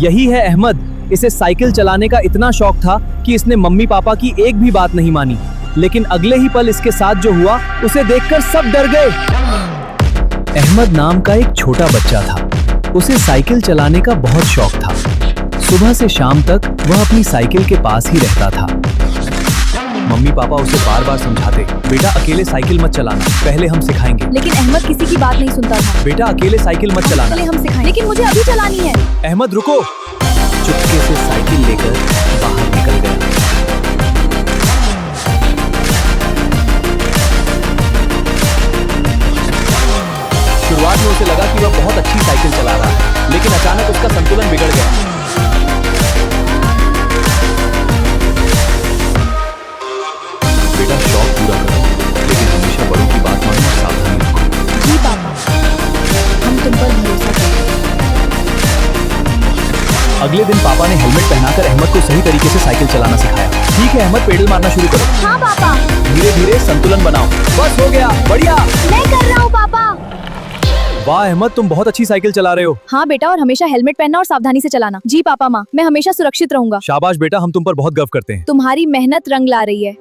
यही है अहमद। इसे साइकिल चलाने का इतना शौक था कि इसने मम्मी पापा की एक भी बात नहीं मानी। लेकिन अगले ही पल इसके साथ जो हुआ उसे देखकर सब डर गए। अहमद नाम का एक छोटा बच्चा था। उसे साइकिल चलाने का बहुत शौक था। सुबह से शाम तक वह अपनी साइकिल के पास ही रहता था। मम्मी पापा उसे बार बार समझाते, बेटा अकेले साइकिल मत चलाना, पहले हम सिखाएंगे। लेकिन अहमद किसी की बात नहीं सुनता था। बेटा अकेले साइकिल मत चलाना, पहले हम सिखाएंगे। लेकिन मुझे अभी चलानी है। अहमद रुको। चुपके से साइकिल लेकर बाहर निकल गया। शुरुआत में उसे लगा कि वह बहुत अच्छी साइकिल चला रहा है, लेकिन अचानक उसका संतुलन बिगड़ गया। बेटा शौक पूरा करो, लेकिन हमेशा बड़ों की बात मानो और सावधानी रखो। जी पापा, हम तुम पर भरोसा करते हैं। अगले दिन पापा ने हेलमेट पहनाकर अहमद को सही तरीके से साइकिल चलाना सिखाया। ठीक है अहमद, पेडल मारना शुरू करो। हाँ पापा। धीरे धीरे संतुलन बनाओ। बस हो गया, बढ़िया। मैं कर रहा हूँ पापा। वाह अहमद, तुम बहुत अच्छी साइकिल चला रहे हो। हाँ बेटा, और हमेशा हेलमेट पहनना और सावधानी से चलाना। जी पापा माँ, मैं हमेशा सुरक्षित रहूंगा। शाबाश बेटा, हम तुम पर बहुत गर्व करते हैं। तुम्हारी मेहनत रंग ला रही है।